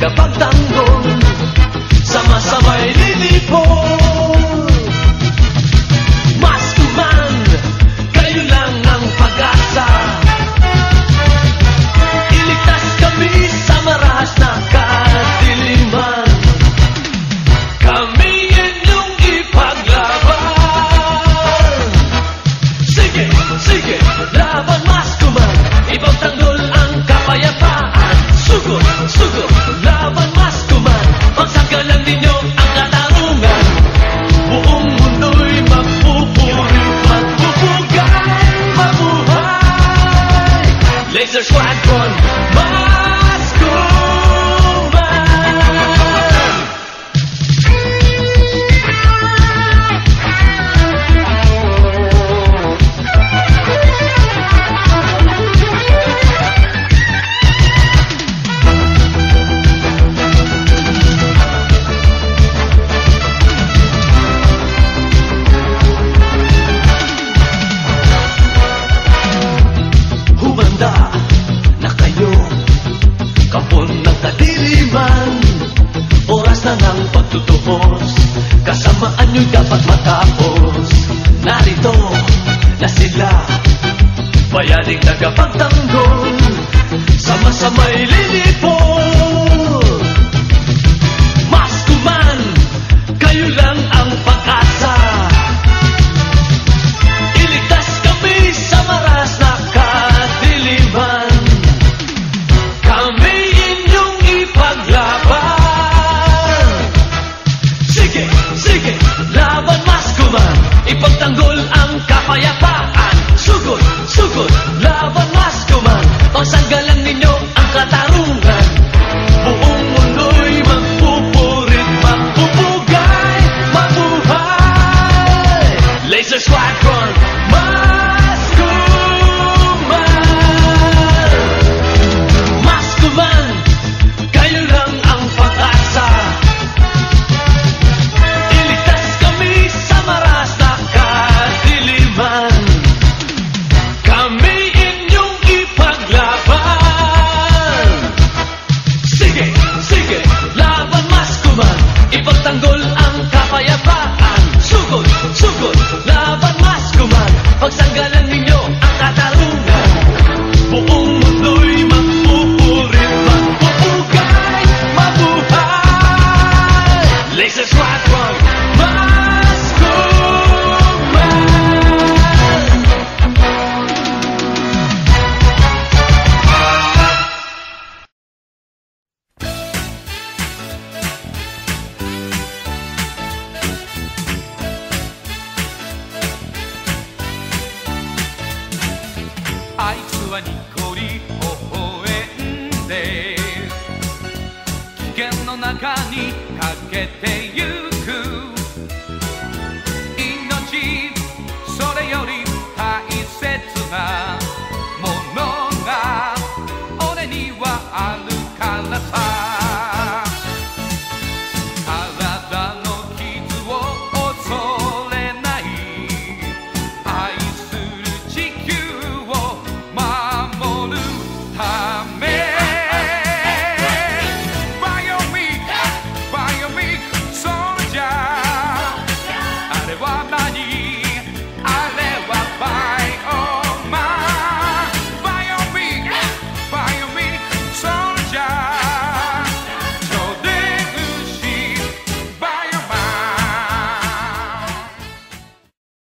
tagapagtanggol, sama-sama'y lilipol. Maskuman, kayo lang ang pag-asa. Iligtas kami sa marahas na kadiliman. Kami inyong ipaglaban. Sige, sige, laban Maskuman, ipagtanggol ang kapayapaan. Sugod, sugod, laban Maskuman, pagsagalan ninyo ang katarungan. Buong mundo'y magpupuri, magbubugay, mabuhay. Laser Squadron, Maskuman. Humanda na kayo, kapon ng kadiliman. Oras na ng pagtutubos, kasamaan nyo'y dapat matapos. Narito na sila, bayaning tagapagtanggol, sama-sama'y lilipol. Maskuman, kayo lang ang pag-asa. Iligtas kami sa maras na kadiliman. Kami inyong ipaglaban. Sige, sige, laban Maskuman, ipagtanggol ang kapayapaan. Sugod, sugod, laban Maskuman, pagsanggalan ninyo ang katarungan. Buong mundo'y magpupurit, magbubugay, mabuhay. Laser Squadron, Maskuman. Maskuman, kayo lang ang pag-asa. Iligtas kami sa maras na kadiliman. Kami inyong ipaglaban. Sige, sige, laban Maskuman, ipagtanggol ang kapayapaan. Sugod, sugod, laban Maskuman, pagsanggalan ninyo ang katarungan. Buong mundo'y magpupurit, magbubugay, mabuhay. Laser Squadron, Maskuman.あいつはにこり微笑んで危険の中にかけてゆく命、それより大切な